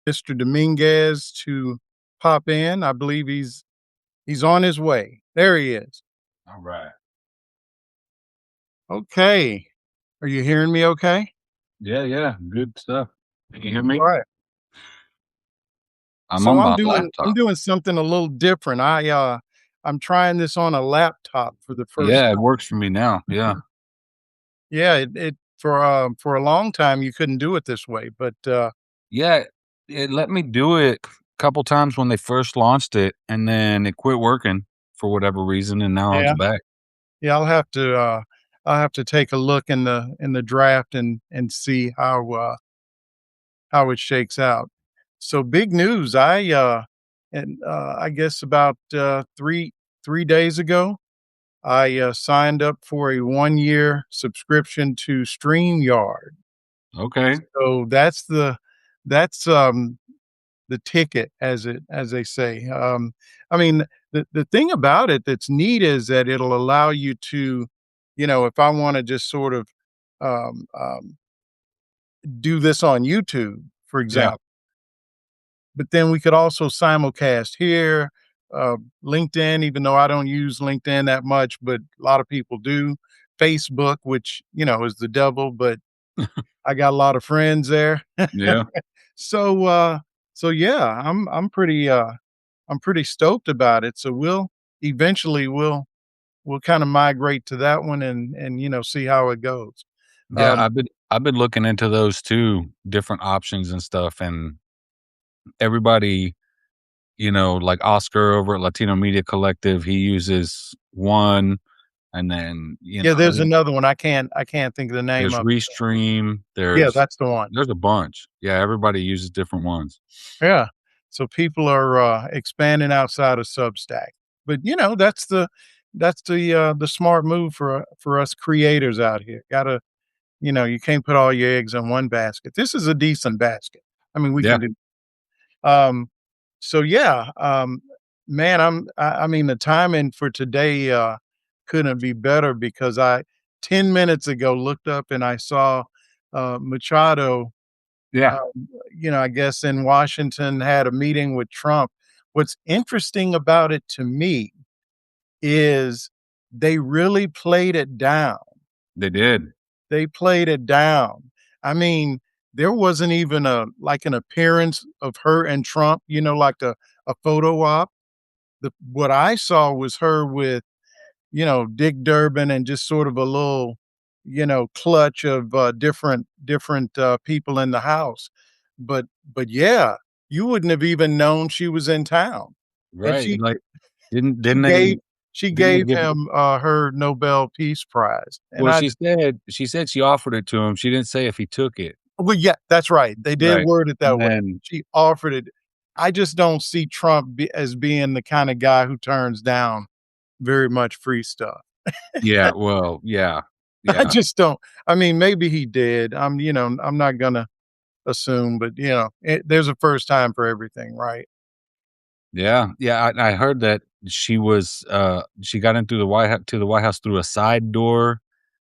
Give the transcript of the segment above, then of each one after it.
Mr. Dominguez to pop in. I believe he's on his way. There he is. All right. Okay. Are you hearing me okay? Yeah, yeah. Good stuff. Can you hear All me? right. I'm So on I'm my doing I'm laptop. doing something a little different. I'm trying this on a laptop for the first Yeah, it time. works for me now. Yeah. Yeah, it for a long time you couldn't do it this way, but Yeah. It let me do it a couple times when they first launched it, and then it quit working for whatever reason, and now it's yeah. back. Yeah, I'll have to take a look in the draft and see how it shakes out. So big news. I guess about 3 days ago, I signed up for a 1 year subscription to StreamYard. Okay. So that's the ticket, as they say. I mean, the thing about it that's neat is that it'll allow you to, if I want to just sort of um, um, do this on YouTube, for Yeah. example. But then we could also simulcast here, LinkedIn, even though I don't use LinkedIn that much, but a lot of people do. Facebook, which, is the devil, but I got a lot of friends there. Yeah. So, yeah, I'm pretty stoked about it. So eventually we'll kind of migrate to that one and see how it goes. Yeah. Um, I've been looking into those too, different options and stuff, and everybody, like Oscar over at Latino Media Collective, he uses one, and then, yeah, there's another one. I can't think of the name there's of it. Restream, Yeah, that's the one. there's a bunch. Yeah, everybody uses different ones. Yeah. So people are expanding outside of Substack. But that's the smart move for us creators out here. Gotta, you can't put all your eggs in one basket. This is a decent basket. I mean, we Yeah, can do um so yeah, man, I mean the timing for today couldn't be better because I 10 minutes ago looked up and I saw Machado yeah, um, I guess in Washington had a meeting with Trump. What's interesting about it to me is they really played it down. they did. They played it down. I mean, there wasn't even an appearance of her and Trump, like a photo op. What I saw was her with, Dick Durbin and just sort of a little, clutch of different people in the house. But yeah, you wouldn't have even known she was in town. And Right, she like, didn't she didn't gave they she didn't they gave give him her Nobel Peace Prize. And well, she said she offered it to him, she didn't say if he took it. well, yeah, that's right. They did Right, word it and that way. then She offered it. I just don't see Trump as being the kind of guy who turns down very much free stuff. yeah, well, yeah, I yeah, just don't. I mean, maybe he did. I'm not gonna assume, but there's a first time for everything, right? yeah, yeah, I heard that she got into the White House through a side door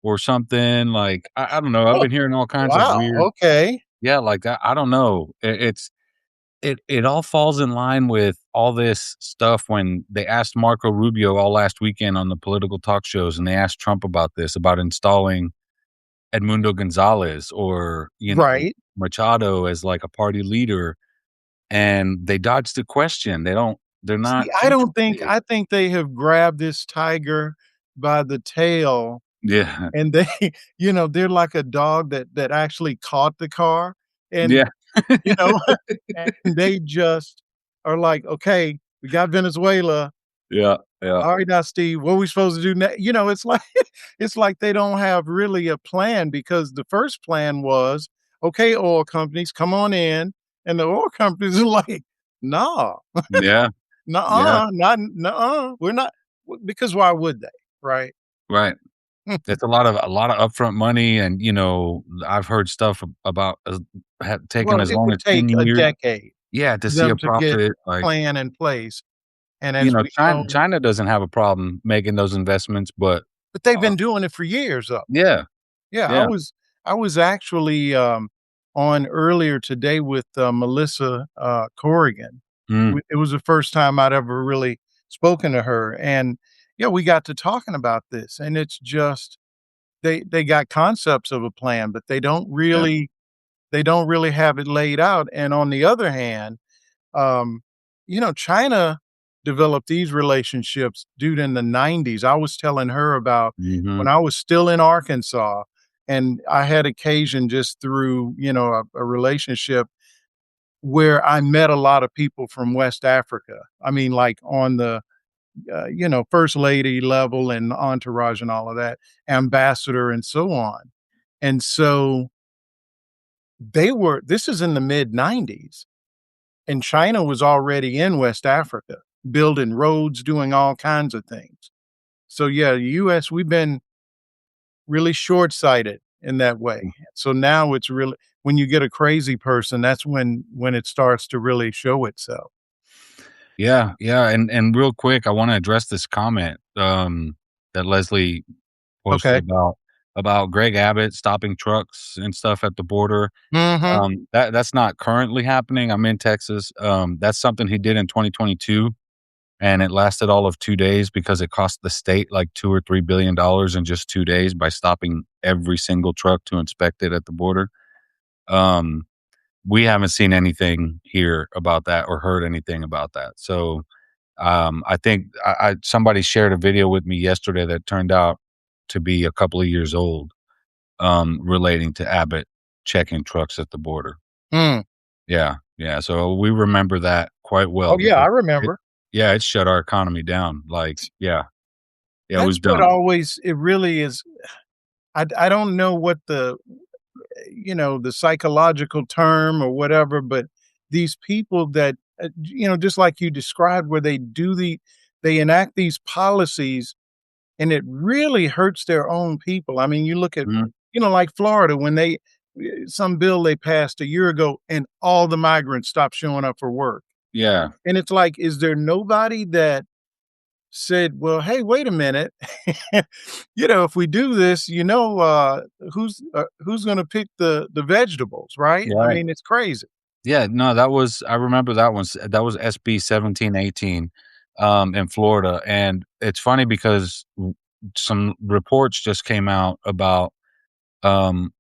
or something, like, I don't know, I've Oh, been hearing all kinds of wow. weird. Okay. Yeah, like, I don't know. It all falls in line with all this stuff when they asked Marco Rubio all last weekend on the political talk shows, and they asked Trump about this, about installing Edmundo Gonzalez or, Right. Machado as, like, a party leader, and they dodged the question. They're not See, interested. I think they have grabbed this tiger by the tail Yeah. and they, they're like a dog that actually caught the car and, Yeah. you know, and they just are like, okay, we got Venezuela. Yeah, yeah. All right, now, Steve, what are we supposed to do next? It's like it's like they don't have really a plan because the first plan was, okay, oil companies, come on in. And the oil companies are like, nah, Yeah, yeah, nah, not nah, we're not because why would they? Right. right. It's a lot of upfront money, and, I've heard stuff about, taking Well, as it long would as 10 take a years. decade Yeah, to for see a them to get profit, a like, plan in place. And as we China know, China doesn't have a problem making those investments, but, but they've uh been doing it for years though. yeah, Yeah, yeah, I was actually on earlier today with, Melissa, Corrigan. Mm, It was the first time I'd ever really spoken to her, and, yeah, we got to talking about this, and it's just they got concepts of a plan, but yeah. they don't really have it laid out, and on the other hand, um, China developed these relationships, dude, in the '90s. I was telling her about when Mhm. I was still in Arkansas, and I had occasion just through, a relationship where I met a lot of people from West Africa. I mean, like, on the, first lady level and entourage and all of that, ambassador and so on. And so this is in the mid '90s, and China was already in West Africa, building roads, doing all kinds of things. So, yeah, the US, we've been really short-sighted in that way. So now it's really when you get a crazy person, that's when it starts to really show itself. Yeah, yeah, and real quick, I wanna address this comment, that Leslie posted Okay. about Greg Abbott stopping trucks and stuff at the border. Mhm. That's not currently happening. I'm in Texas. That's something he did in 2022, and it lasted all of 2 days because it cost the state like 2 or $3 billion in just 2 days by stopping every single truck to inspect it at the border. Um, we haven't seen anything here about that or heard anything about that. So, I think somebody shared a video with me yesterday that turned out to be a couple of years old, relating to Abbott checking trucks at the border. Mm. Yeah, yeah, so we remember that quite Oh, well yeah, I because it remember. yeah, it shut our economy down, like, yeah, yeah, it That's was what done. always it really is. I don't know what the psychological term or whatever, but these people that, just like you described, where they enact these policies, and it really hurts their own people. I mean, you look at, Mhm, like Florida when some bill they passed a year ago, and all the migrants stopped showing up for work. yeah, And it's like, is there nobody that said, "Well, hey, wait a minute. If we do this, who's gonna pick the vegetables, right?" I right. mean, it's crazy. Yeah, no, I remember that was SB 1718, in Florida, and it's funny because some reports just came out about,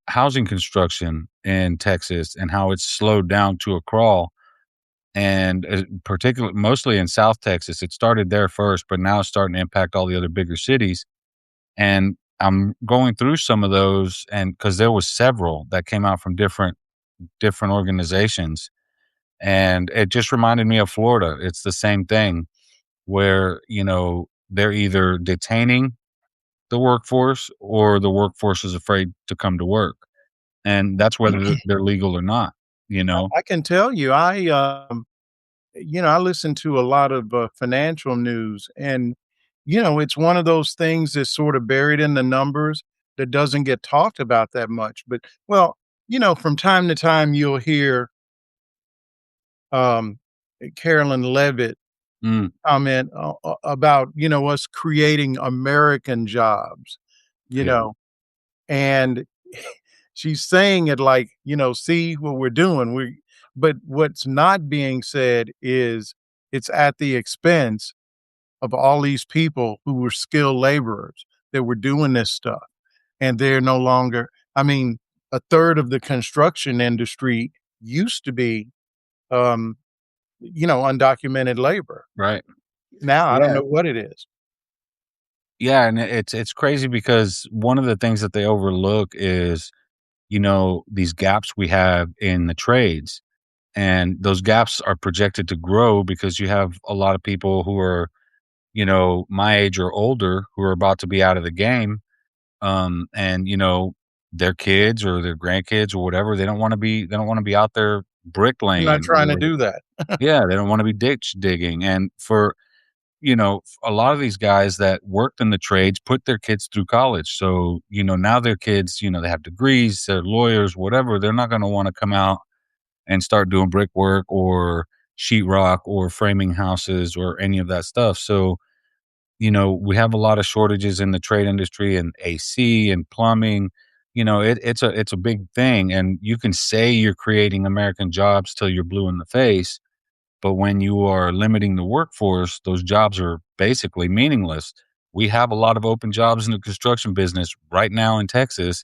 housing construction in Texas and how it's slowed down to a crawl, and, particularly mostly in South Texas. It started there first, but now it's starting to impact all the other bigger cities, and I'm going through some of those and because there was several that came out from different organizations, and it just reminded me of Florida. It's the same thing where, they're either detaining the workforce or the workforce is afraid to come to work. And that's whether they're legal or not, you know? I can tell you, I listen to a lot of, financial news, and, it's one of those things that's sort of buried in the numbers that doesn't get talked about that much, but, well, from time to time, you'll hear, um, Carolyn Levitt Mm, comment about, us creating American jobs, you yeah, know, and she's saying it like, "See what we're doing, but what's not being said is it's at the expense of all these people who were skilled laborers that were doing this stuff, and they're no longer. I mean, a third of the construction industry used to be, um, undocumented labor. right. Now I don't Yeah. know what it is. Yeah, and it's crazy because one of the things that they overlook is, these gaps we have in the trades, and those gaps are projected to grow because you have a lot of people who are, my age or older who are about to be out of the game, and, their kids or their grandkids or whatever, they don't wanna be out there I'm not bricklaying trying to or do that. yeah, they don't wanna be ditch digging, and for a lot of these guys that worked in the trades put their kids through college. So, now their kids, they have degrees, they're lawyers, whatever. They're not going to want to come out and start doing brickwork or sheetrock or framing houses or any of that stuff. So, we have a lot of shortages in the trade industry and AC and plumbing, it's a big thing, and you can say you're creating American jobs till you're blue in the face, but when you are limiting the workforce, those jobs are basically meaningless. We have a lot of open jobs in the construction business right now in Texas,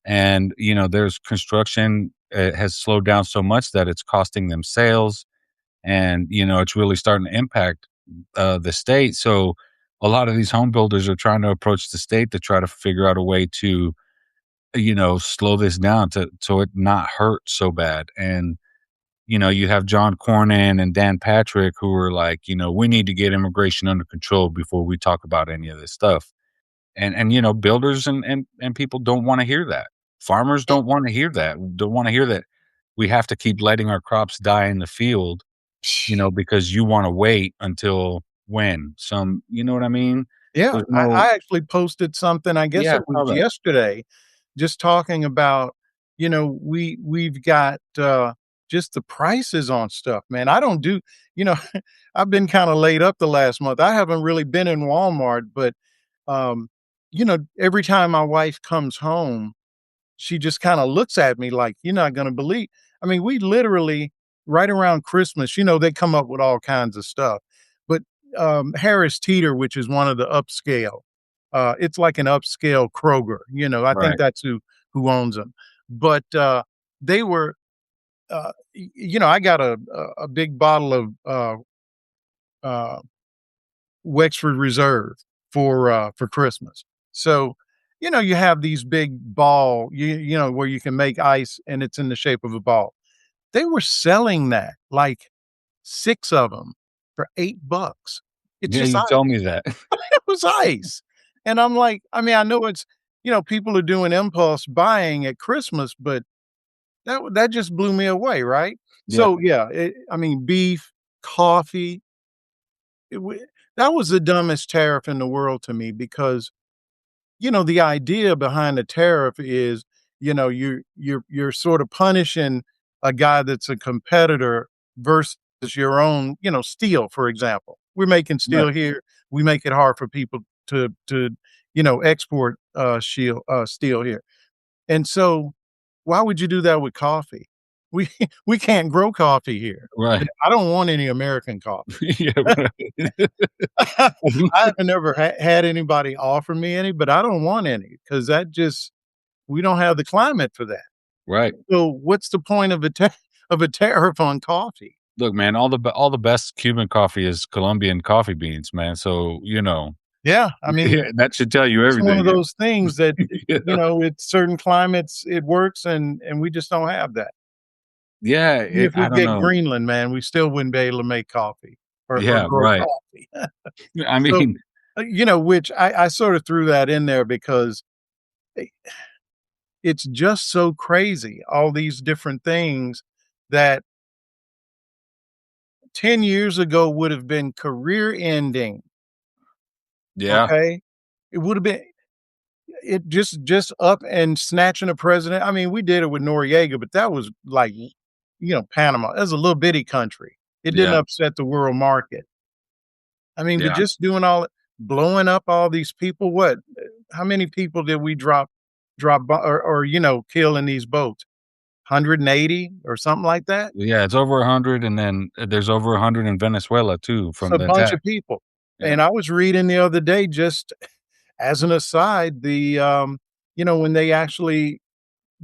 and, there's construction has slowed down so much that it's costing them sales, and, it's really starting to impact, the state. So, a lot of these home builders are trying to approach the state to try to figure out a way to, slow this down to so it not hurt so bad, and you have John Cornyn and Dan Patrick who are like, we need to get immigration under control before we talk about any of this stuff. And builders and people don't want to hear that. Farmers don't want to hear that. Don't want to hear that we have to keep letting our crops die in the field, because you want to wait until when you know what I mean? Yeah, There's I no actually posted something, I guess Yeah, it I was saw that. yesterday, just talking about, we've got, just the prices on stuff, man. I don't do you know, I've been kinda laid up the last month. I haven't really been in Walmart, but, every time my wife comes home, she just kinda looks at me like, "You're not gonna believe." I mean, we literally right around Christmas, they come up with all kinds of stuff, but, Harris Teeter, which is one of the upscale, it's like an upscale Kroger, I think Right. that's who owns them, but, they were, I got a big bottle of, uh, Wexford Reserve for Christmas. So, you have these big ball, where you can make ice and it's in the shape of a ball. They were selling that, like 6 of them for $8. It's Yeah, just you ice. told me that. It was ice. And I'm like, I mean, I know it's, people are doing impulse buying at Christmas, but that just blew me away, right? Yep. So, yeah, I mean, beef, coffee, it wa that was the dumbest tariff in the world to me because, the idea behind the tariff is, you're sort of punishing a guy that's a competitor versus your own, steel, for example. We're making Right. steel here. We make it hard for people to, export, steel here. And so, why would you do that with coffee? We we can't grow coffee here, Right. and I don't want any American coffee. Yeah, right. I haven't ever had anybody offer me any, but I don't want any because that just we don't have the climate for that. Right. So, what's the point of of a tariff on coffee? Look, man, all the best Cuban coffee is Colombian coffee beans, man, so, Yeah, I mean, yeah, that should tell you it's one of everything. those things that, Yeah. it's certain climates, it works, and we just don't have that. Yeah, Even if we I don't get know. Greenland, man, we still wouldn't be able to make coffee or Yeah, grow right. coffee. I So, mean, which I sort of threw that in there because I it's just so crazy, all these different things that 10 years ago would have been career ending, yeah, okay? It would have been it just up and snatching a president. I mean, we did it with Noriega, but that was like, Panama. That's a little bitty country. It didn't yeah, upset the world market. I mean, but yeah. just doing blowing up all these people, what? How many people did we or kill in these boats? 180 or something like that? Yeah, it's over 100, and then, there's over 100 in Venezuela too It's from a the bunch attack. of people. Yeah. And I was reading the other day, just as an aside, when they actually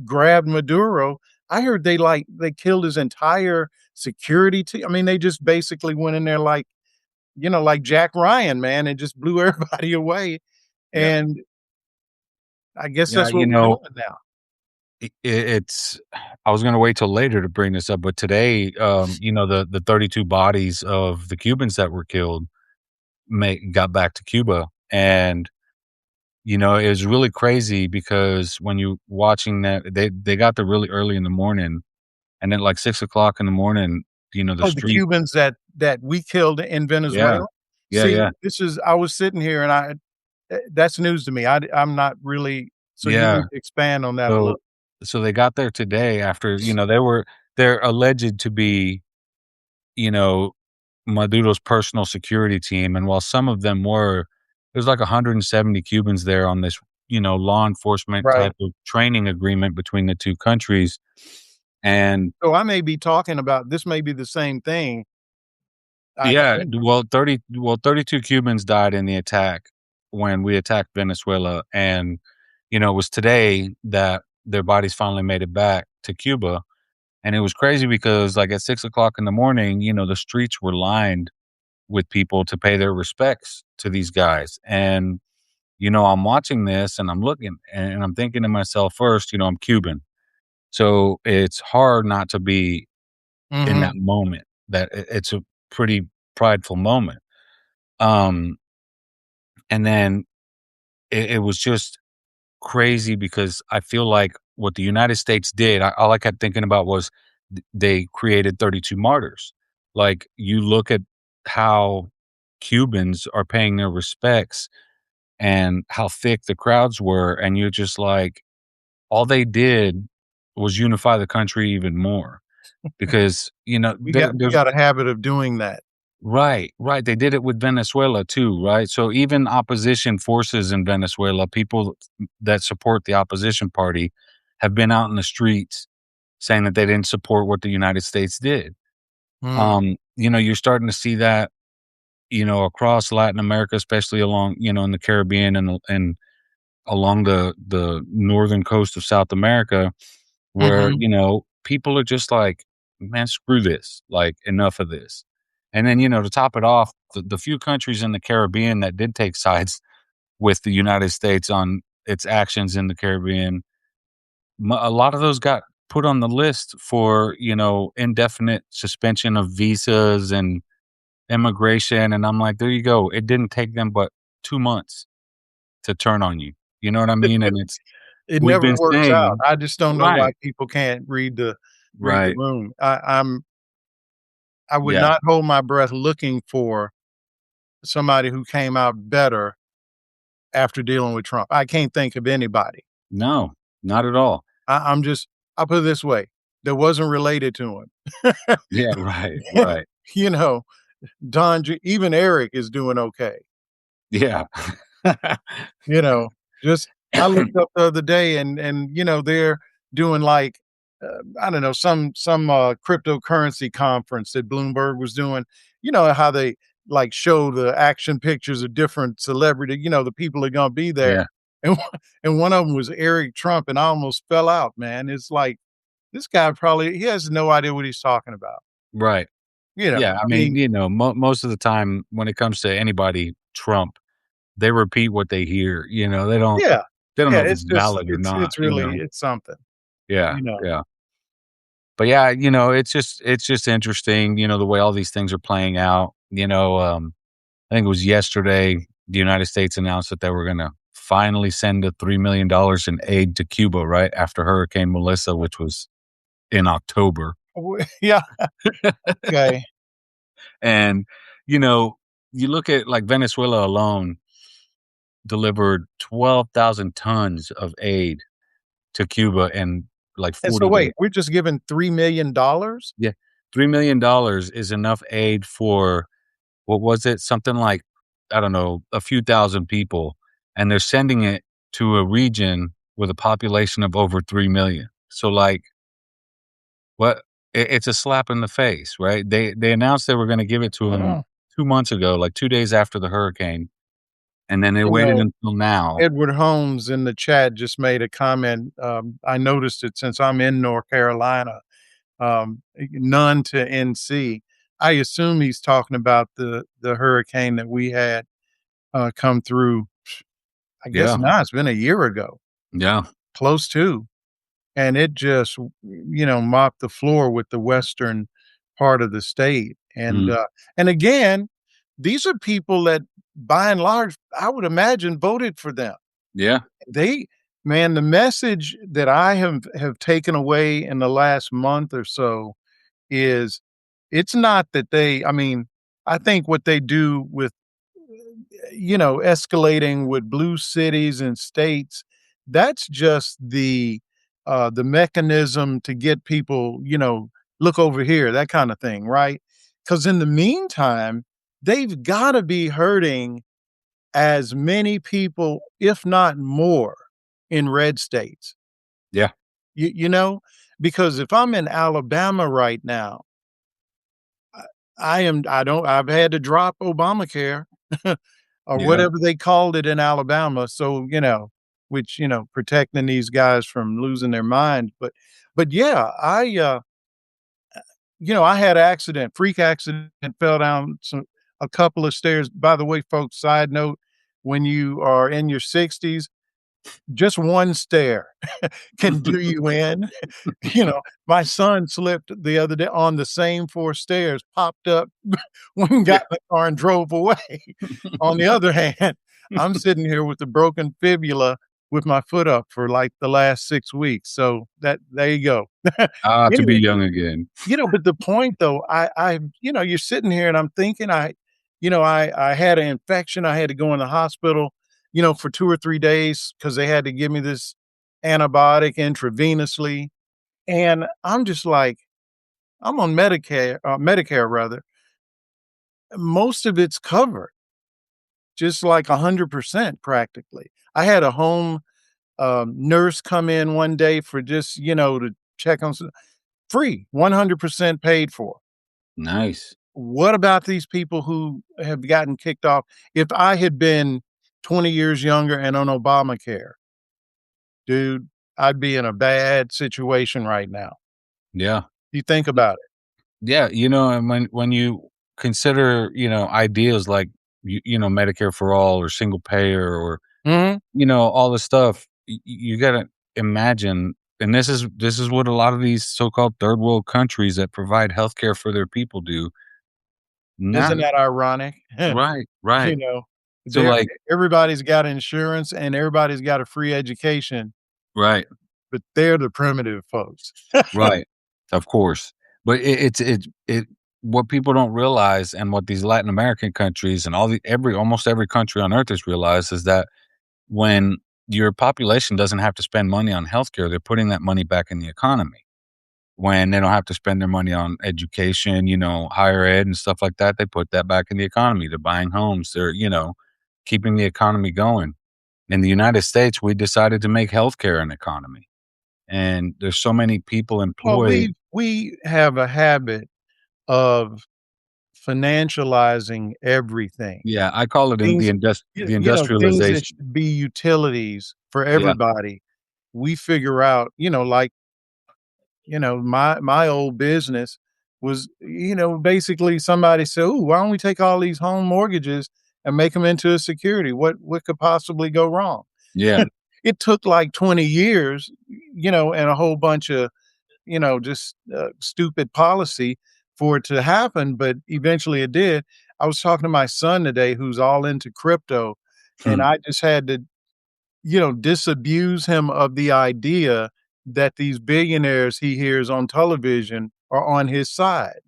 grabbed Maduro, I heard they killed his entire security team. I mean, they just basically went in there like, like Jack Ryan, man, and just blew everybody away. Yeah. And I guess Yeah, that's what we're doing now. it's I was gonna wait till later to bring this up, but today, the 32 bodies of the Cubans that were killed got back to Cuba, and, it was really crazy because when you watching that they got there really early in the morning, and then, like, 6 o'clock in the morning, the Oh, the street. Cubans that we killed in Yeah. Venezuela? Yeah, See, yeah. I was sitting here and that's news to me. I'm not really so you Yeah. need to expand on that a So little. so they got there today after, they're alleged to be, you know, Maduro's personal security team, and while some of them were, there's like 170 Cubans there on this law enforcement Right. type of training agreement between the 2 countries, and So I may be talking about this may be the same thing. I yeah, think. well, 32 Cubans died in the attack when we attacked Venezuela, and, it was today that their bodies finally made it back to Cuba, and it was crazy because, like, at 6 o'clock in the morning, the streets were lined with people to pay their respects to these guys, and, I'm watching this and I'm looking and I'm thinking to myself first, I'm Cuban, so it's hard not to be in that Mhm. moment, that it's a pretty prideful moment. Um, and then it was just crazy because I feel like what the United States did, all I kept thinking about was they created 32 martyrs. Like, you look at how Cubans are paying their respects and how thick the crowds were, and you're just like, all they did was unify the country even more because, We there's got a habit of doing that. right, right. They did it with Venezuela too, right? So even opposition forces in Venezuela, people that support the opposition party have been out in the streets saying that they didn't support what the United States did. Mm. You're starting to see that, across Latin America, especially along, in the Caribbean and along the northern coast of South America, where, Mhm. people are just like, "Man, screw this, like, enough of this." And then, to top it off, the few countries in the Caribbean that did take sides with the United States on its actions in the Caribbean, a lot of those got put on the list for, indefinite suspension of visas and immigration, and I'm like, "There you go." It didn't take them but 2 months to turn on you. You know what I mean? And it's It we've never been works out. saying I just don't know why right, people can't read the right. room. I would Yeah. not hold my breath looking for somebody who came out better after dealing with Trump. I can't think of anybody. No, not at all. I'm just I'll put it this way, that wasn't related to him. Yeah, right, right. You know, even Eric is doing okay. Yeah. You know, just I looked up the other day and they're doing like, I don't know, some cryptocurrency conference that Bloomberg was doing. You know how they like show the action pictures of different celebrity, the people that are gonna be there. Yeah, And and one of them was Eric Trump, and I almost fell out, man. It's like this guy probably he has no idea what he's talking about. right. Yeah, I I mean, mean, most of the time when it comes to anybody Trump, they repeat what they hear, yeah, they don't yeah. know if it's It's just valid or not, it's really it's something, Yeah, you know. yeah. But yeah, it's just interesting, the way all these things are playing out, I think it was yesterday, the United States announced that they were gonna finally send the $3 million in aid to Cuba right after Hurricane Melissa, which was in October. Yeah, okay. And, you know, you look at, like, Venezuela alone delivered 12,000 tons of aid to Cuba in, like, And so 40 days. wait, we're just giving $3 million? Yeah, $3 million is enough aid for what was it? Something like, I don't know, a few thousand people, and they're sending it to a region with a population of over 3,000,000. So, like, what it's a slap in the face, right? They announced they were gonna give it to him 2 months ago, like 2 days after the hurricane, and then they You waited know, until now. Edward Holmes in the chat just made a comment, I noticed it since I'm in North Carolina, none to NC. I assume he's talking about the hurricane that we had, come through, I guess Yeah, now it's been a year ago, yeah, close to, and it just, mopped the floor with the western part of the state, mm, and again, these are people that, by and large, I would imagine voted for them. yeah, They Man, the message that I have taken away in the last month or so is it's not that I mean, I think what they do with, escalating with blue cities and states, that's just the mechanism to get people, look over here, that kind of thing, right? Because in the meantime, they've got to be hurting as many people, if not more, in red states. Yeah. You know? Because if I'm in Alabama right now, I I don't I've had to drop Obamacare or Yeah. whatever they called it in Alabama, so, which, protecting these guys from losing their minds, but yeah, I had an accident, freak accident, fell down a couple of stairs. By the way, folks, side note, when you are in your 60s, just one stair can do you in. You know, my son slipped the other day on the same 4 stairs, popped up, went and Yeah. got in the car and drove away. On the other hand, I'm sitting here with a broken fibula with my foot up for, like, the last 6 weeks, so that there you go. Ah, to be Anyway, young again. but the point though, you're sitting here and I'm thinking I had an infection, I had to go in the hospital, for 2 or 3 days because they had to give me this antibiotic intravenously, and I'm just like, I'm on Medicare rather. Most of it's covered, just like 100% practically. I had a home, nurse come in one day for just, to check on free, 100% paid for. Nice. What about these people who have gotten kicked off? If I had been 20 years younger and on Obamacare, dude, I'd be in a bad situation right now. Yeah. You think about it. Yeah, and when you consider, ideas like Medicare for all or single payer or Mhm. all this stuff, you gotta imagine, and this is what a lot of these so-called third world countries that provide healthcare for their people do. Not Isn't that ironic? right, You right. know, So there like everybody's got insurance and everybody's got a free education, right, but they're the primitive folks. right, of course. But it what people don't realize and what these Latin American countries and all the every almost every country on earth has realized is that when your population doesn't have to spend money on healthcare, they're putting that money back in the economy. When they don't have to spend their money on education, higher ed and stuff like that, they put that back in the economy. They're buying homes. They're, keeping the economy going. In the United States, we decided to make healthcare an economy. And there's so many people Well, employed. we have a habit of financializing everything. Yeah, I call it in Things the things that industrialization. should be utilities for Yeah, everybody, we figure out, like, my old business was, basically somebody said, "Ooh, why don't we take all these home mortgages and make them into a security? What could possibly go wrong?" yeah, It took like 20 years, and a whole bunch of, just, stupid policy for it to happen, but eventually it did. I was talking to my son today who's all into crypto, and hmm, I just had to, disabuse him of the idea that these billionaires he hears on television are on his side.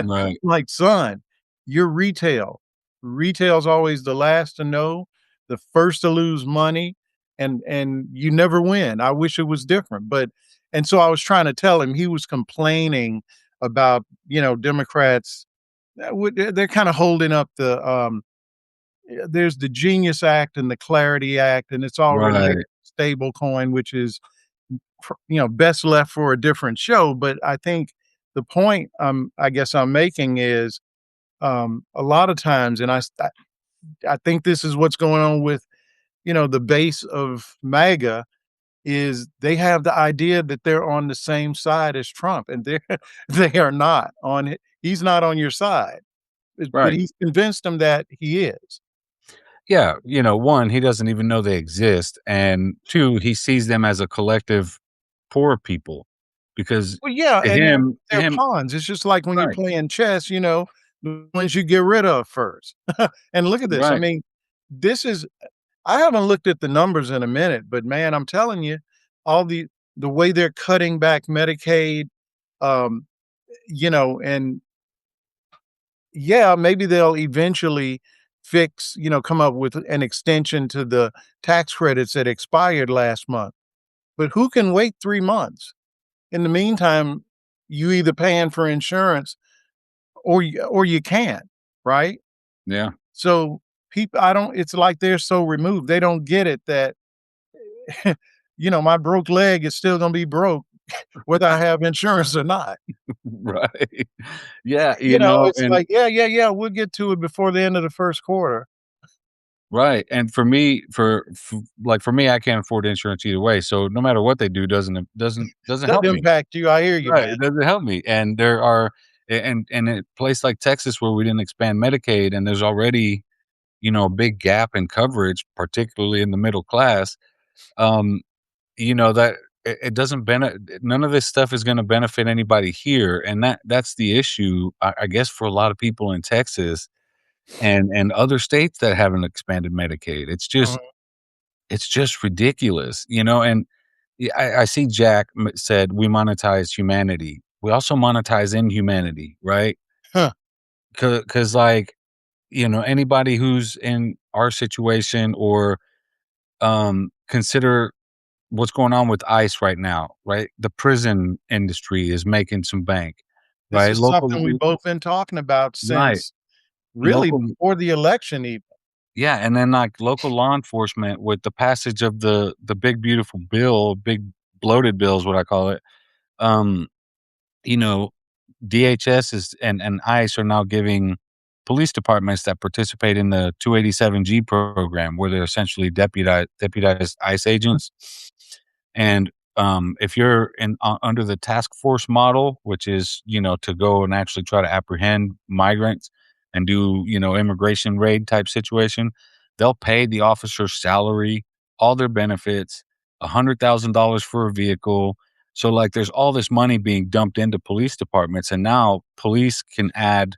right, Like, "Son, you're retail. Retail's always the last to know, the first to lose money, and you never win. I wish it was different." And so I was trying to tell him, he was complaining about, Democrats, they're kinda holding up there's the Genius Act and the Clarity Act, and it's all related right, to stable coin, which is, best left for a different show. But I think the point, I guess I'm making is, a lot of times, and I think this is what's going on with, the base of MAGA is they have the idea that they're on the same side as Trump, and they're they are not on it. He's not on your side, but right. he's convinced them that he is. Yeah, one, he doesn't even know they exist, and two, he sees them as a collective poor people because Well, yeah, to and him, they're pawns. It's just like when you're right, playing chess, the ones you get rid of first. And look at this. I right, mean, this is I haven't looked at the numbers in a minute, but man, I'm telling you, all the way they're cutting back Medicaid, um, and yeah, maybe they'll eventually come up with an extension to the tax credits that expired last month. But who can wait 3 months? In the meantime, you either paying for insurance or you can't, right? yeah, So people, I don't. It's like they're so removed. They don't get it that my broke leg is still gonna be broke whether I have insurance or not. Right. Yeah, It's and like, "Yeah, yeah, yeah, we'll get to it before the end of the first quarter." right, and for me, for me, I can't afford insurance either way, so no matter what they do doesn't Doesn't help me. impact you, I hear you, Right, man. it doesn't help me, and there are and a place like Texas where we didn't expand Medicaid and there's already, a big gap in coverage, particularly in the middle class, um, that it doesn't benefit. None of this stuff is gonna benefit anybody here, and that's the issue, I guess, for a lot of people in Texas and other states that haven't expanded Medicaid. Mhm. It's just ridiculous, and I see Jack said we monetize humanity. We also monetize inhumanity, right? Huh. Because like, anybody who's in our situation or consider what's going on with ICE right now, right? The prison industry is making some bank, This right? is something we've both been talking about Right, since really local, before the election even. yeah, and then like local law enforcement with the passage of the big beautiful bill, big bloated bill is what I call it. Um, you know, DHS is and ICE are now giving police departments that participate in the 287G program, where they're essentially deputized ICE agents. And if you're under the task force model, which is to go and actually try to apprehend migrants and do immigration raid type situation, they'll pay the officer's salary, all their benefits, $100,000 for a vehicle, so, like, there's all this money being dumped into police departments, and now police can add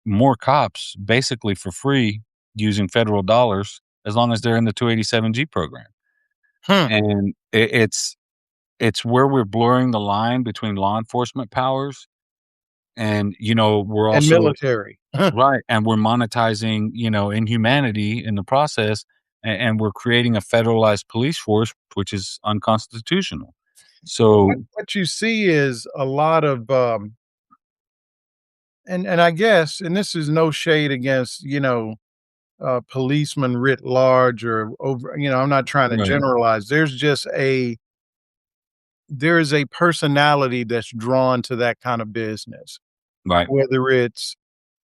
more cops basically for free using federal dollars as long as they're in the 287G program. Hmm. And it's where we're blurring the line between law enforcement powers and, we're And also military. right, and we're monetizing, inhumanity in the process, and we're creating a federalized police force, which is unconstitutional. Well, what So what you see is a lot of, and I guess, and this is no shade against, policemen writ large or over, I'm not trying to right, generalize. There is a personality that's drawn to that kind of business, right, whether it's,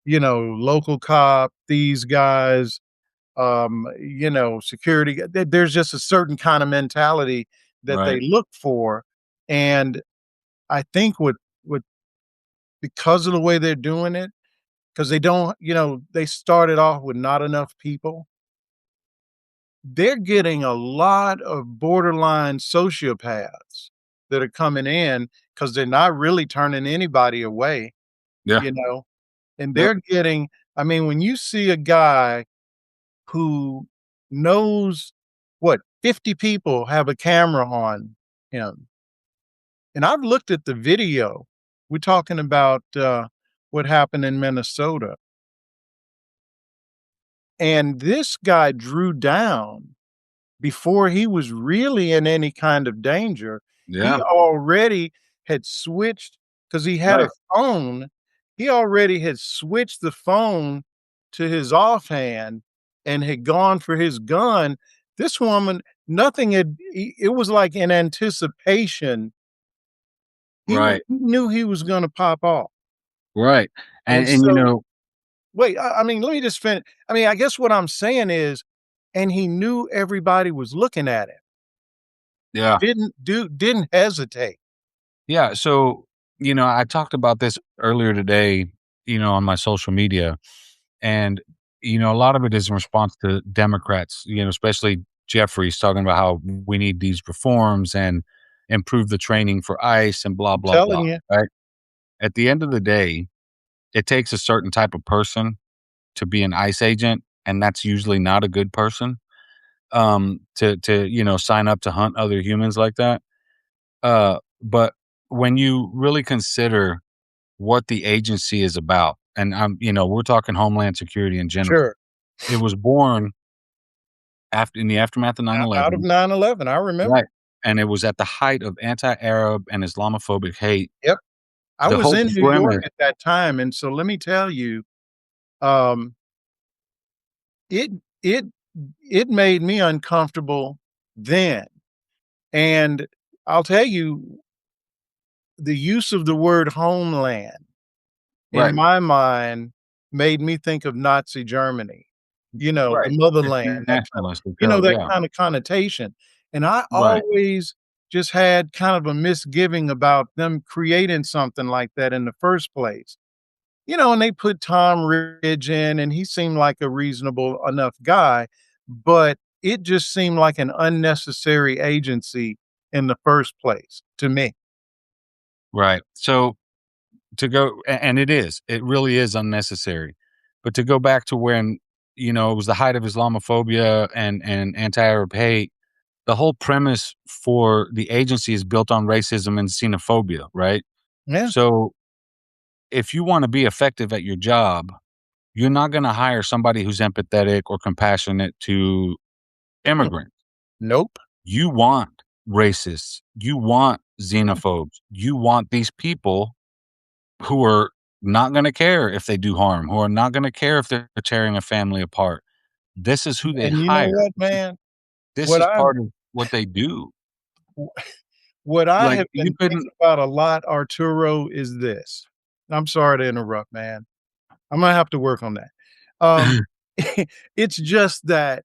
local cop, these guys, security. There's just a certain kind of mentality that they right. look for. And I think what because of the way they're doing it, because they don't, they started off with not enough people. They're getting a lot of borderline sociopaths that are coming in because they're not really turning anybody away, Yeah. you know, and Yep. they're getting, I mean, when you see a guy who knows what 50 people have a camera on him, and I've looked at the video. We're talking about what happened in Minnesota. And this guy drew down before he was really in any kind of danger. He Yeah. already had switched because he had a Right. phone. He already had switched the phone to his offhand and had gone for his gun. This woman, nothing had, it was like in anticipation. Right. He knew he was going to pop off. Right. And And so, wait, I mean, let me just finish. I mean, I guess what I'm saying is, and he knew everybody was looking at him. yeah. Didn't hesitate. Yeah. So, I talked about this earlier today, on my social media. And, a lot of it is in response to Democrats, especially Jeffries talking about how we need these reforms and improve the training for ICE and blah, I'm blah, blah. telling you. Right. At the end of the day, it takes a certain type of person to be an ICE agent. And that's usually not a good person to sign up to hunt other humans like that. But when you really consider what the agency is about, and we're talking Homeland Security in general. Sure. It was born after in the aftermath of nine Out of eleven, 9/11, I remember. right? And it was at the height of anti-Arab and Islamophobic hate. Yep. I The was whole in New York premise, at that time, and so let me tell you, um, it it it made me uncomfortable then. And I'll tell you, the use of the word homeland in Right, my mind made me think of Nazi Germany, the right. It's motherland, that kind of nationalist as hell, that yeah. kind of connotation. And I Right, always just had kind of a misgiving about them creating something like that in the first place. And they put Tom Ridge in, and he seemed like a reasonable enough guy, but it just seemed like an unnecessary agency in the first place to me. right. So to go and it really is unnecessary. But to go back to when, it was the height of Islamophobia and anti-Arab hate, the whole premise for the agency is built on racism and xenophobia, right? Yeah. So if you wanna be effective at your job, you're not gonna hire somebody who's empathetic or compassionate to Mm. immigrants. Nope. You want racists, you want xenophobes, you want these people who are not gonna care if they do harm, who are not gonna care if they're tearing a family apart. This is who they And you know hire. what, man? This What is I've part of what they do. what I Like, have you been couldn't. thinking about a lot, Arturo, is this. I'm sorry to interrupt, man. I'm gonna have to work on that. Um, it's just that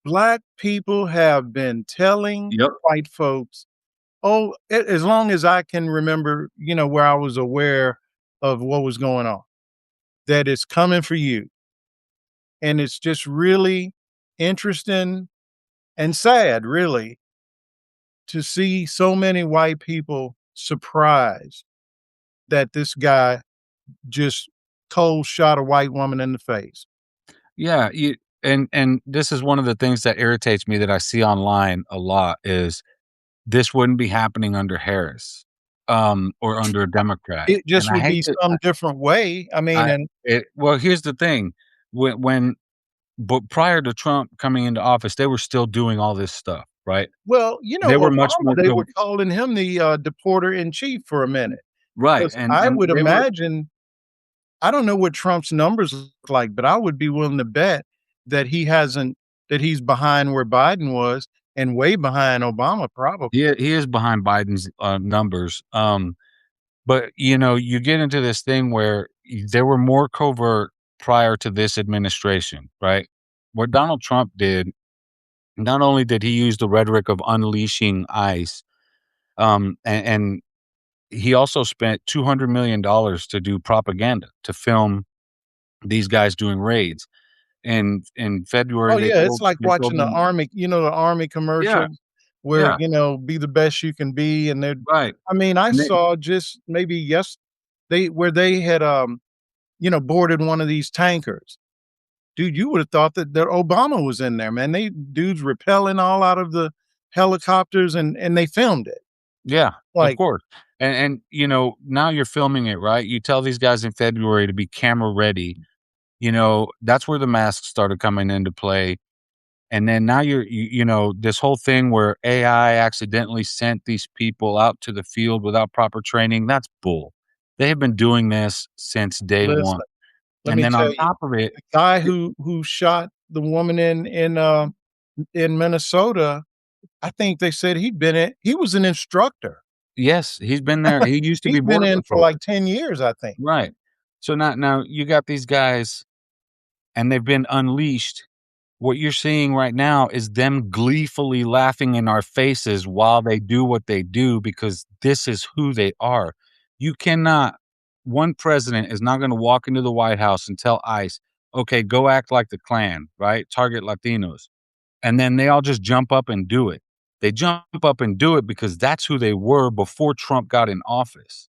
Black people have been telling Yep. white folks, oh, as long as I can remember, where I was aware of what was going on, that it's coming for you. And it's just really interesting and sad, really, to see so many white people surprised that this guy just cold shot a white woman in the face. Yeah, and this is one of the things that irritates me that I see online a lot is this wouldn't be happening under Harris, or under a Democrat, It and just I would hate be to some different way. I mean, I and it well, here's the thing, when but prior to Trump coming into office, they were still doing all this stuff, right? well, They were much Obama, more they so. were calling him the, deporter in chief for a minute, Right, 'cause and I and would they were. imagine I don't know what Trump's numbers look like, but I would be willing to bet that he's behind where Biden was and way behind Obama probably. He is behind Biden's, numbers, but, you get into this thing where there were more covert prior to this administration, right? What Donald Trump did, not only did he use the rhetoric of unleashing ICE, and he also spent $200 million to do propaganda, to film these guys doing raids. And in February, Oh, yeah, it's like they told watching the them. army the army Yeah, commercials where, yeah, "Be the best you can be," and they're right. I mean, I And they saw just maybe they had, boarded one of these tankers. Dude, you would have thought that Obama was in there, man. They dudes rappelling all out of the helicopters and they filmed it. Yeah, of Like, course. And, now you're filming it, right? You tell these guys in February to be camera ready. That's where the masks started coming into play. And then now this whole thing where AI accidentally sent these people out to the field without proper training, that's bull. They have been doing this since day one. listen, let And me then tell on you, top of it, the guy y who shot the woman in Minnesota, I think they said he was an instructor. yes, he's been there. He used to be He's been border in for patrol. like 10 years, I think. Right. So now you got these guys and they've been unleashed. What you're seeing right now is them gleefully laughing in our faces while they do what they do because this is who they are. You cannot One president is not gonna walk into the White House and tell ICE, "Okay, go act like the Klan," right? Target Latinos. And then they all just jump up and do it. They jump up and do it because that's who they were before Trump got in office.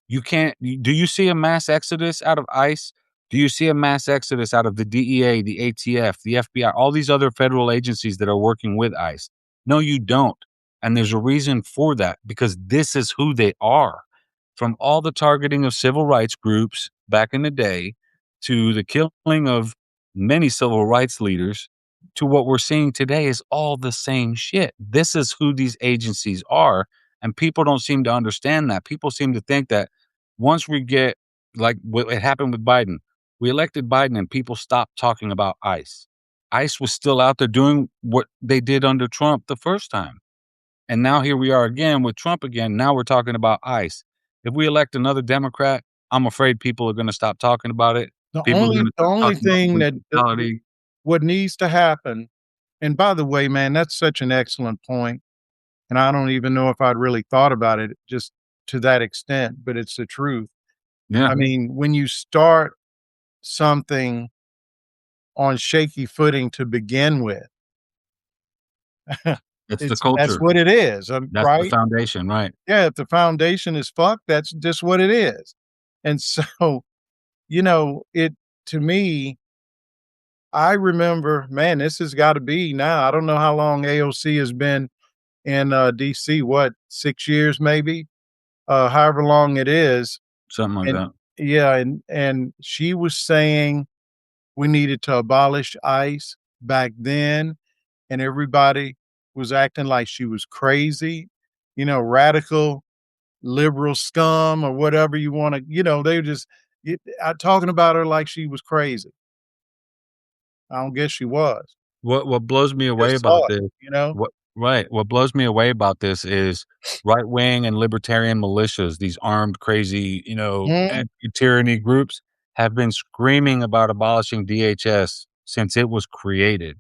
You can't Do you see a mass exodus out of ICE? Do you see a mass exodus out of the DEA, the ATF, the FBI, all these other federal agencies that are working with ICE? No, you don't. And there's a reason for that because this is who they are. From all the targeting of civil rights groups back in the day to the killing of many civil rights leaders to what we're seeing today is all the same shit. This is who these agencies are. And people don't seem to understand that. People seem to think that once we get like what it happened with Biden, we elected Biden and people stopped talking about ICE. ICE was still out there doing what they did under Trump the first time. And now here we are again with Trump again. Now we're talking about ICE. If we elect another Democrat, I'm afraid people are gonna stop talking about it. The People are only gonna the stop only talking about thing police that brutality. what needs to happen, and by the way, man, that's such an excellent point, and I don't even know if I'd really thought about it just to that extent, but it's the truth. Yeah, I mean, when you start something on shaky footing to begin with, it's the that's culture. what it is, That's the right? foundation, right? Yeah, if the foundation is fucked, that's just what it is. And so, it to me, I remember, man, this has gotta be now, I don't know how long AOC has been in, DC, what, 6 years maybe? However long it is, Something like and that. yeah, and she was saying we needed to abolish ICE back then, and everybody was acting like she was crazy, radical liberal scum or whatever you wanna they were just talking about her like she was crazy. I don't guess she was. What blows me away Just saw about it, this you know? what right, what blows me away about this is right wing and libertarian militias, these armed, crazy, Mhm. anti-tyranny groups have been screaming about abolishing DHS since it was created.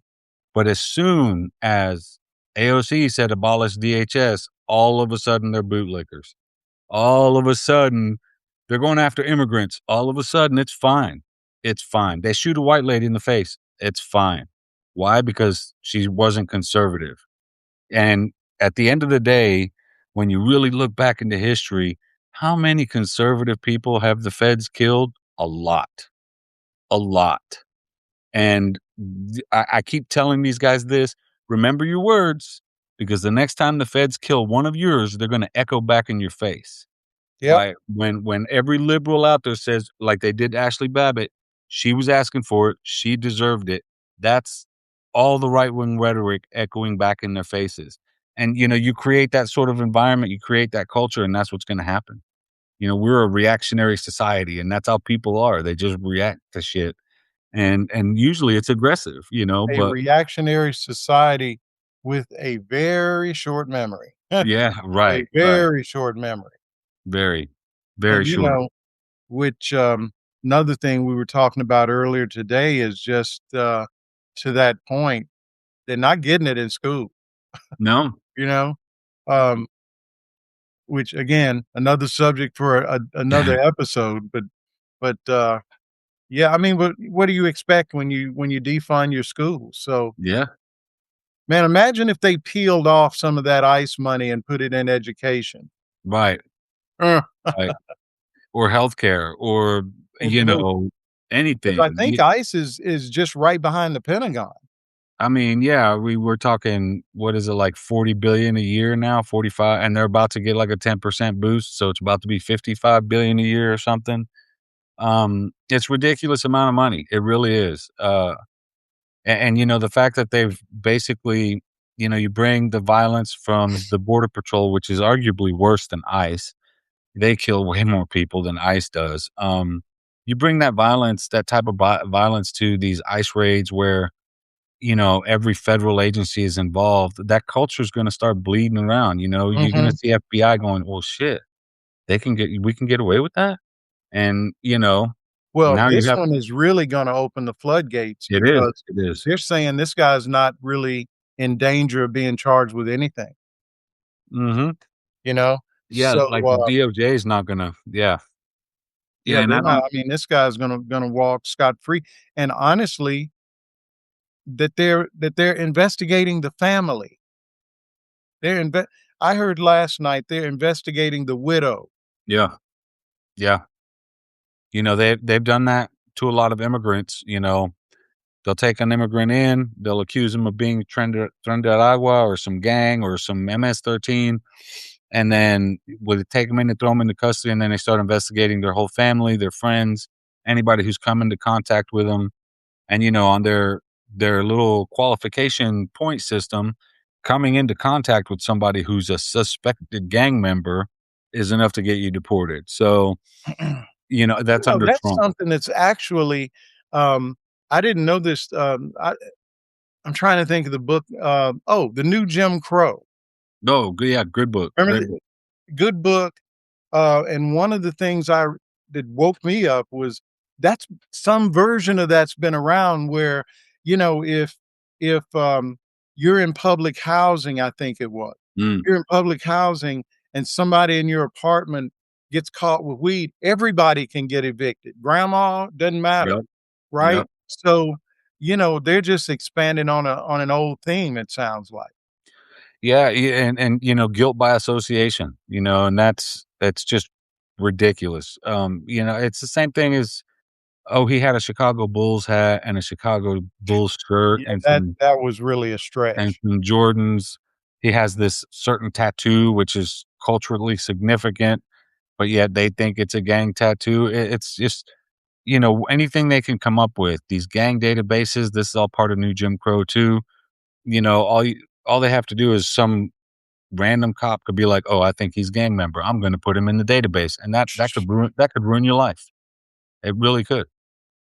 But as soon as AOC said abolish DHS, all of a sudden they're bootlickers. All of a sudden, they're going after immigrants. All of a sudden, it's fine. It's fine. They shoot a white lady in the face. It's fine. Why? Because she wasn't conservative. And at the end of the day, when you really look back into history, how many conservative people have the feds killed? A lot. A lot. And I keep telling these guys this, remember your words, because the next time the feds kill one of yours, they're going to echo back in your face. Yep, Right? When every liberal out there says, like they did Ashley Babbitt, she was asking for it, she deserved it. That's all the right wing rhetoric echoing back in their faces. And you create that sort of environment, you create that culture, and that's what's gonna happen. We're a reactionary society, and that's how people are. They just react to shit. And usually it's aggressive, a but reactionary society with a very short memory. yeah, A right, right. very short memory. Very, very And, short. which, another thing we were talking about earlier today is just, to that point, they're not getting it in school, No. you know? Um, which again, another subject for another episode, but yeah, I mean, what do you expect when you defund your schools? So, Yeah, man, imagine if they peeled off some of that ICE money and put it in education. right, Uh, right. Or healthcare or, you because know, I anything. think ICE is just right behind the Pentagon. I mean, yeah, we were talking, what is it, like 40 billion a year now, 45, and they're about to get like a 10% boost, so it's about to be 55 billion a year or something. It's ridiculous amount of money. It really is. And the fact that they've basically, you bring the violence from the border patrol, which is arguably worse than ICE. They kill way more people than ICE does. You bring that violence, that type of violence to these ICE raids where, every federal agency is involved, that culture is going to start bleeding around. You're going to Mhm. see FBI going, well, shit, we can get away with that. And, Well, now you this have, one is really gonna open the floodgates it is, because it is. they're saying this guy's not really in danger of being charged with anything, Hmm. you know? Yeah. So, Like the DOJ is not going to, yeah. Yeah. yeah, And they're I not don't, I mean, this guy's gonna walk scot-free, and honestly, that they're investigating the family. They're inve I heard last night they're investigating the widow. yeah. Yeah. They've done that to a lot of immigrants. They'll take an immigrant in, they'll accuse him of being Tren de Agua or some gang or some MS-13, and then will take him in and throw him into custody, and then they start investigating their whole family, their friends, anybody who's come into contact with them, and, on their little qualification point system, coming into contact with somebody who's a suspected gang member is enough to get you deported. So, that's under That's Trump. something that's actually, um, I didn't know this, I'm trying to think of the book, The New Jim Crow. No, good, yeah, good book, Remember great the book. good book, and one of the things I that woke me up was that's some version of that's been around where, if you're in public housing, I think it was. Mm, You're in public housing and somebody in your apartment gets caught with weed, everybody can get evicted. Grandma, doesn't matter, yep, right? yep. So, they're just expanding on an old theme, it sounds like. Yeah, and, guilt by association, and that's just ridiculous. It's the same thing as, oh, he had a Chicago Bulls hat and a Chicago Bulls shirt Yeah, that was really a and stretch. some Jordans. He has this certain tattoo, which is culturally significant, but yet they think it's a gang tattoo. It's just, anything they can come up with. These gang databases, this is all part of New Jim Crow too. All they have to do is some random cop could be like, "Oh, I think he's gang member. I'm gonna put him in the database," and that could ruin your life. It really could.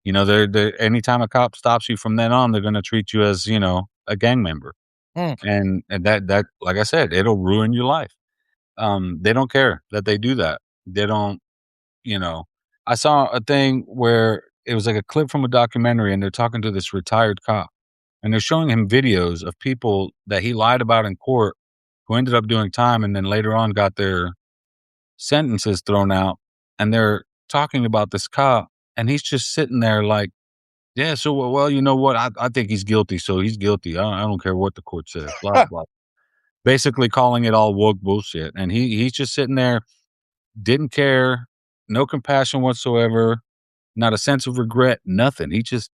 They're anytime a cop stops you from then on, they're gonna treat you as, a gang member, Mm, and that like I said, it'll ruin your life. They don't care that they do that. They don't, you know I saw a thing where it was like a clip from a documentary, and they're talking to this retired cop, and they're showing him videos of people that he lied about in court who ended up doing time and then later on got their sentences thrown out, and they're talking about this cop, and he's just sitting there like, "Yeah, so, well, you know what? I think he's guilty, so he's guilty. I don't care what the court says, blah, blah." Basically calling it all woke bullshit, and he's just sitting there, didn't care, no compassion whatsoever, not a sense of regret, nothing. He just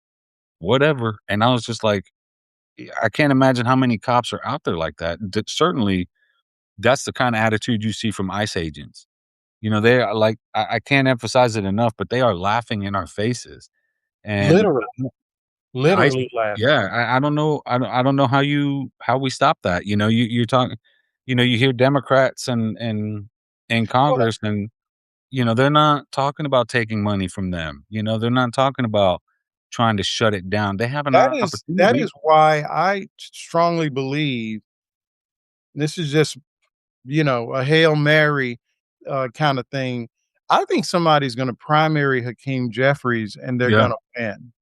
whatever, and I was just like, I can't imagine how many cops are out there like that. Certainly, that's the kinda attitude you see from ICE agents. They are like, I can't emphasize it enough, but they are laughing in our faces, and literally, I literally laughing. yeah, I don't know how we stop that. You're talking, you hear Democrats and in Well, Congress, and they're not talking about taking money from them. They're not talking about trying to shut it down. They have an that opportunity. is why I strongly believe this is just, a Hail Mary, kinda thing. I think somebody's gonna primary Hakeem Jeffries, and they're Yeah, gonna win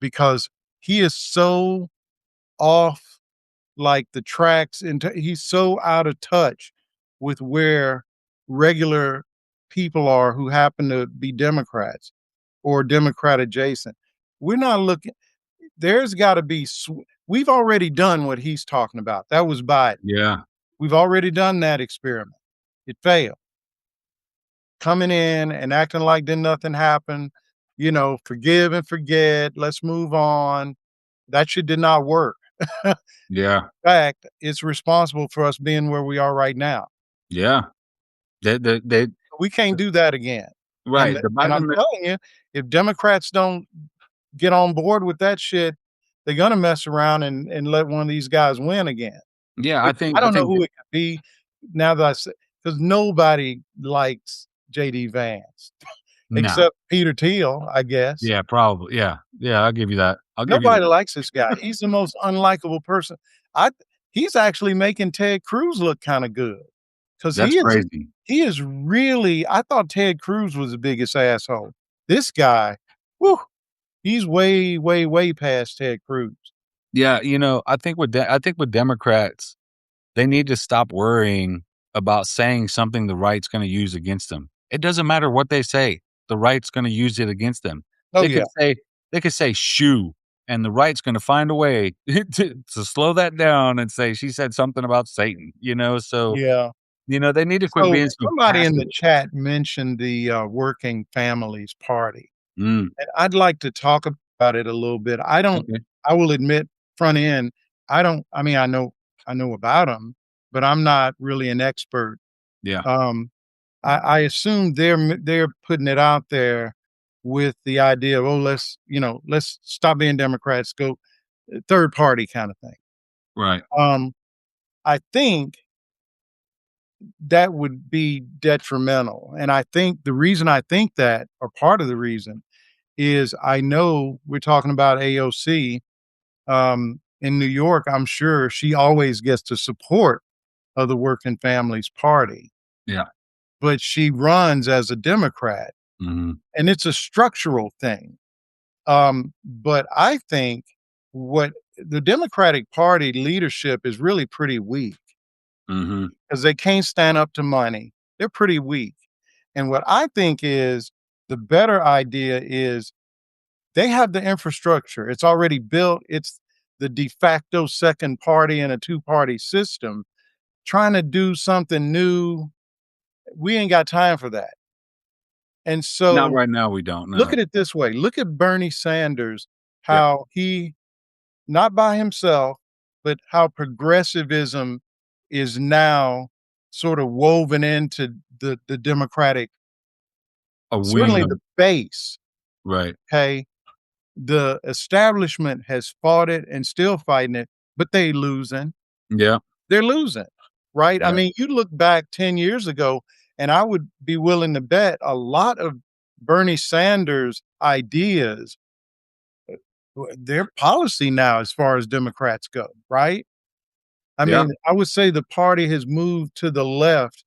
because he is so off, like, the tracks, and he's so out of touch with where regular people are who happen to be Democrats or Democrat adjacent. We're not looking there's gotta be we've already done what he's talking about. That was Biden. yeah, We've already done that experiment. It failed. Coming in and acting like did nothing happen, forgive and forget, let's move on. That shit did not work. In yeah, fact, it's responsible for us being where we are right now. yeah. They We can't do that again. right. The And Biden I'm telling you, if Democrats don't get on board with that shit, they're gonna mess around and let one of these guys win again. Yeah, I Which think I I don't know think who it could be now that I say, because nobody likes JD Vance no. except Peter Thiel, I guess. Yeah, probably. Yeah, yeah. I'll give you that. I'll give you Nobody that. likes this guy. He's the most unlikable person. I He's actually making Ted Cruz look kinda good because That's crazy. he is really I thought Ted Cruz was the biggest asshole. This guy, whoo, he's way, way, way past Ted Cruz. Yeah, I think with Democrats, they need to stop worrying about saying something the right's gonna use against them. It doesn't matter what they say, the right's gonna use it against them. Oh, They yeah. could say they could say "shoo," and the right's gonna find a way to slow that down and say, "She said something about Satan," so, Yeah. they need to quit So, being so somebody in passive. the chat mentioned the, Working Families Party, Mm, and I'd like to talk about it a little bit. okay. I will admit front end, I mean, I know about them, but I'm not really an expert. Yeah, Um, I assume they're putting it out there with the idea of, "Oh, let's stop being Democrats, go third party kinda thing." right. Um, I think that would be detrimental, and I think the reason I think that, or part of the reason, is I know we're talking about AOC, in New York, I'm sure she always gets the support of the Working Families Party, Yeah. but she runs as a Democrat, Mhm. and it's a structural thing. But I think what the Democratic Party leadership is really pretty weak Mhm. because they can't stand up to money. They're pretty weak. And what I think is the better idea is they have the infrastructure. It's already built. It's the de facto second party in a two-party system. Trying to do something new, we ain't got time for that. And Not so right now, we don't, look no. at it this way. Look at Bernie Sanders, Yeah. how he not by himself, but how progressivism is now sort of woven into the Democratic, A wing certainly of the base, right. okay? The establishment has fought it and still fighting it, but they losing. Yeah. They're losing, right? I Yeah. mean, you look back 10 years ago, and I would be willing to bet a lot of Bernie Sanders' ideas, their policy now as far as Democrats go, right? I Yeah. mean, I would say the party has moved to the left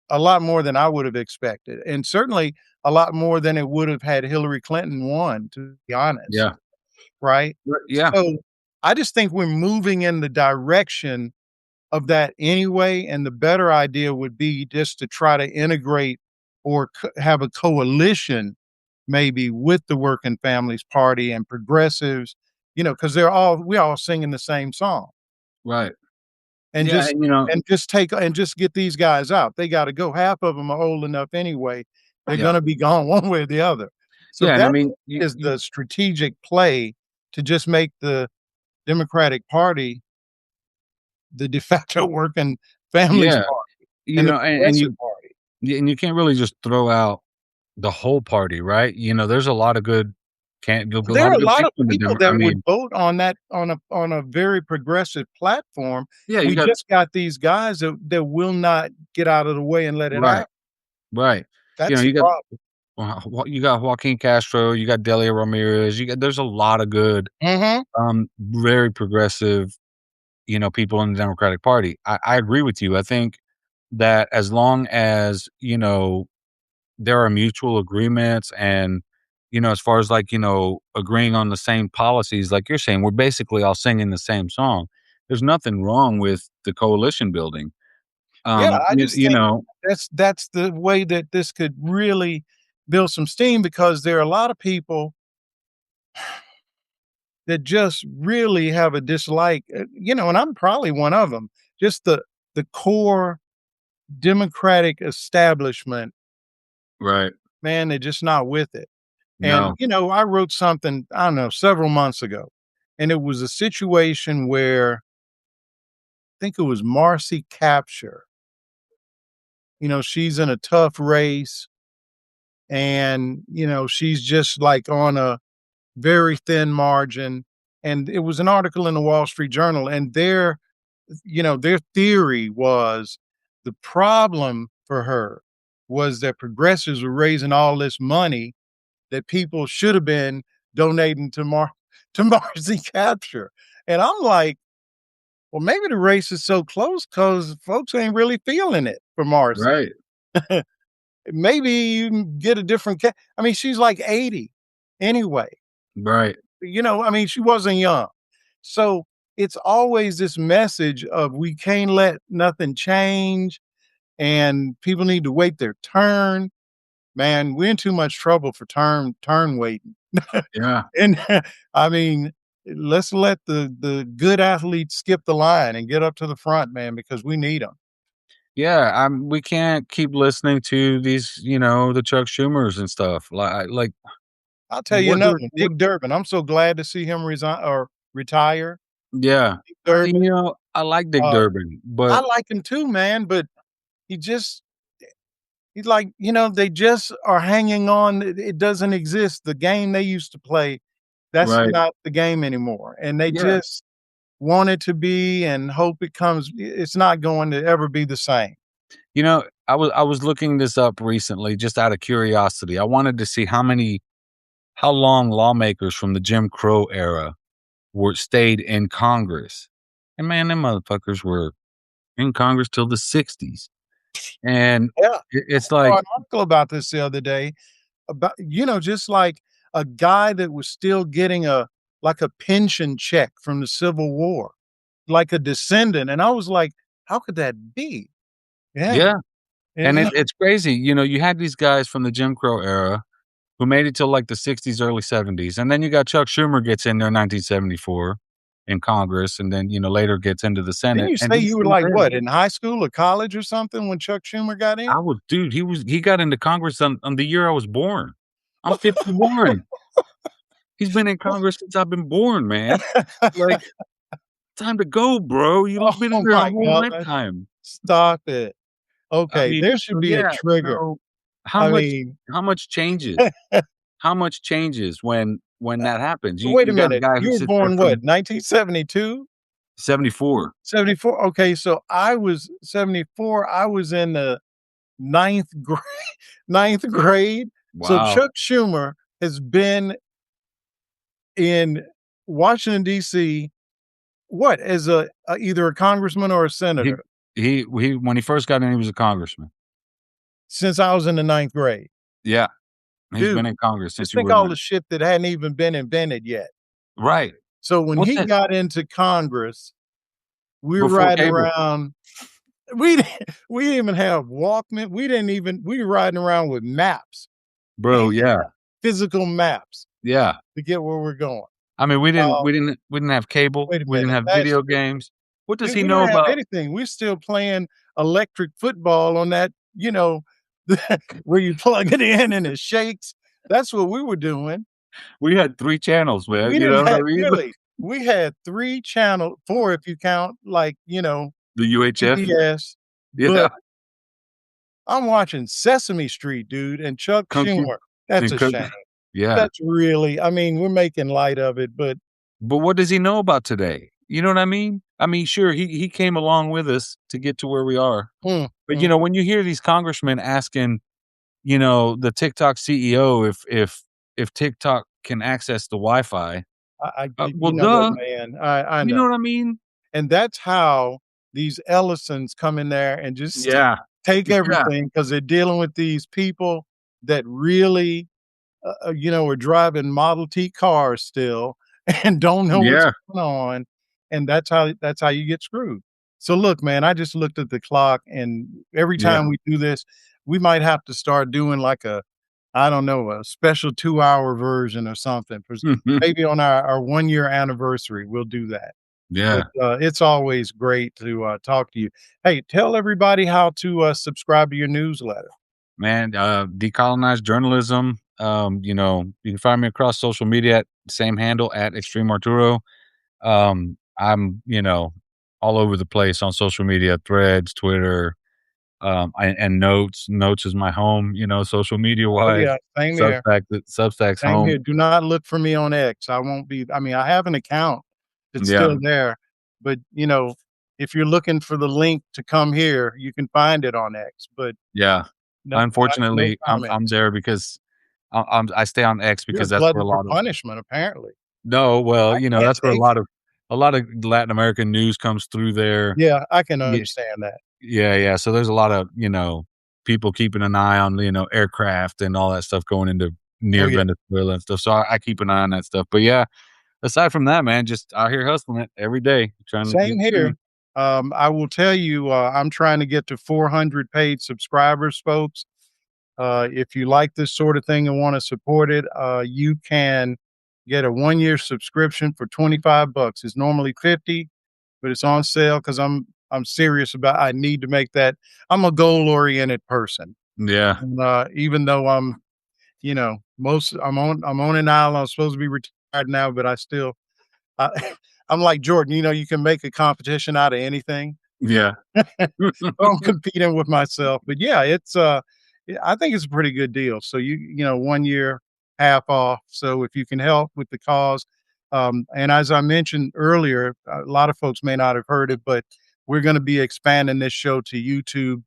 a lot more than I would have expected, and certainly a lot more than it would have had Hillary Clinton won, to be honest, Yeah. right? Yeah. So, I just think we're moving in the direction of that anyway, and the better idea would be just to try to integrate or have a coalition maybe with the Working Families Party and progressives, because we all singing the same song. Right. And Yeah, just and, you know and just get these guys out. They gotta go. Half of them are old enough anyway. They're yeah. gonna be gone one way or the other. So Yeah, and I that mean, is the strategic play to just make the Democratic Party the de facto Working Families yeah, Party and the and Progressive Party. you can't really just throw out the whole party, right? There's a lot of good a There lot are of a good lot of people in the people Demo I that would mean, vote on that on a very progressive platform. yeah, you We got just got these guys that will not get out of the way and let it right, happen. right. That's the You got problem. You got Joaquin Castro, you got Delia Ramirez, there's a lot of good, Mhm. very progressive, people in the Democratic Party. I agree with you. I think that as long as, there are mutual agreements and, as far as like, agreeing on the same policies, like you're saying, we're basically all singing the same song. There's nothing wrong with the coalition building. Yeah, I You, just you think know, that's the way that this could really build some steam because there are a lot of people that just really have a dislike, and I'm probably one of them. Just the core Democratic establishment, right. man, they're just not with it. And, No. I wrote something, I don't know, several months ago, and it was a situation where I think it was Marcy Capture. She's in a tough race and, she's just like on a very thin margin. And it was an article in the Wall Street Journal, and their theory was the problem for her was that progressives were raising all this money that people should have been donating to Marcy Capture. And I'm like, well, maybe the race is so close because folks ain't really feeling it for Marcy. Right. Maybe you can get a different I mean, she's like 80 anyway. Right. I mean, she wasn't young. So it's always this message of we can't let nothing change and people need to wait their turn. Man, we're in too much trouble for turn waiting. Yeah. And I mean, let's let the good athletes skip the line and get up to the front, man, because we need them. Yeah. We can't keep listening to these, the Chuck Schumers and stuff. I'll tell you What another they're, one, what, Dick Durbin. I'm so glad to see him resign or retire. yeah. Dick Durbin. I like Dick Uh, Durbin, I but like him too, man, but he just he's like, they just are hanging on. It doesn't exist. The game they used to play, that's right. not the game anymore. And they Yeah. just want it to be and hope it's not going to ever be the same. I was looking this up recently just out of curiosity. I wanted to see how long lawmakers from the Jim Crow era were stayed in Congress. And man, them motherfuckers were in Congress till the '60s, and Yeah. it's I saw like, an article about this the other day about, just like a guy that was still getting a pension check from the Civil War, like a descendant, and I was like, "How could that be?" Yeah, yeah, and yeah. it's crazy, you had these guys from the Jim Crow era who made it till, like, the '60s, early '70s, and then you got Chuck Schumer gets in there in 1974 in Congress, and then, later gets into the Didn't Senate, you and say he's you were, still like, there. what, in high school or college or something when Chuck Schumer got in? I was dude, he got into Congress on the year I was born. I'm 51. He's been in Congress since I've been born, man. Like, time to go, bro. You've been in Oh there a my whole god. lifetime. Stop it. I Okay, mean, there should so be a yeah, trigger. so how I much mean, how much changes? How much changes when that happens? You wait a you got a minute, guy who you were sits there born what, from 1972? '74. 74? Okay, so I was 74, I was in the ninth grade. Ninth grade. So Wow. Chuck Schumer has been in Washington, DC, what, as either a congressman or a He senator he when he first got in, he was a congressman. since I was in the ninth grade. Yeah, he's been Dude, in Congress just since you think were all 9. the shit that hadn't even been invented yet. Right. So when What he the got into Congress, we were before riding cable. around. We didn't even have Walkman. We were riding around with maps, Bro, yeah, physical maps yeah. to get where we're going. I mean, we didn't Uh, we didn't we didn't have cable, Wait a we didn't minute, have that's video true. games. What does Dude, he we know don't have about anything. We're still playing electric football on that, where you plug it in and it shakes. That's what we were doing. we had 3 channels, man, We you didn't know what I have mean? really, we had 3 channel 4 if you count, like, The UHF. PBS, Yeah, but I'm watching Sesame Street, dude, and Chuck Kung Fu Schumer. That's and a Kung shame. yeah. That's really, I mean, we're making light of it, but But what does he know about today? You know what I mean? I mean, sure, he came along with us to get to where we are, mm, but, mm, when you hear these congressmen asking, the TikTok CEO if TikTok can access the Wi-Fi, well, you know what, duh, man? I you know know. what I mean? And that's how these Ellisons come in there and just Yeah, take yeah, everything because 'cause they're dealing with these people that really, are driving Model T cars still and don't know what's yeah, going on, and that's how you get screwed. So, look, man, I just looked at the clock, and every yeah. time we do this, we might have to start doing like I don't know, a special 2-hour version or something, maybe on our one-year anniversary, we'll do that. But, Yeah. it's always great to, talk to you. Hey, tell everybody how to, subscribe to your newsletter. Man, decolonized journalism. You can find me across social media at same handle at Extreme Arturo. I'm, all over the place on social media, threads, Twitter, and notes. Notes is my home, social media Oh, wise. yeah, same here, Substack's same home. here. Do not look for me on X. I won't be I mean, I have an account that's Yeah. still there, but, if you're looking for the link to come here, you can find it on X, but Yeah. no Unfortunately, I'm comments. there because I stay on X You're a because that's where glutton a for lot of punishment, apparently. no, well, I can't that's where take it. a lot of Latin American news comes through there. Yeah, I can Yeah. understand that. Yeah, yeah, so there's a lot of, people keeping an eye on, aircraft and all that stuff going into Oh, near yeah. Venezuela and stuff, so I keep an eye on that stuff, but yeah, aside from that, man, just out here hustling it every day, trying to Same get here. through. I will tell you, I'm trying to get to 400 paid subscribers, folks. If you like this sort of thing and want to support it, you can get a 1-year subscription for 25 bucks. It's normally 50, but it's on sale because I'm serious about I need to make that. I'm a goal-oriented person. Yeah, And, even though I'm on an island, I'm supposed to be retired now, but I, I'm like Jordan, you can make a competition out of anything. yeah. I'm competing with myself. But yeah, yeah, I think it's a pretty good deal. So 1 year half off. So if you can help with the cause, and as I mentioned earlier, a lot of folks may not have heard it, but we're going to be expanding this show to YouTube.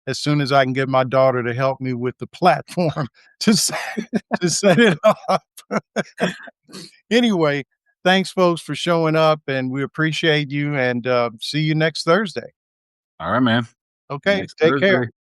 As soon as I can get my daughter to help me with the platform to set, to set it up. Anyway, thanks folks for showing up and we appreciate you and see you next Thursday. All right, man. Okay, Next take care. Thursday.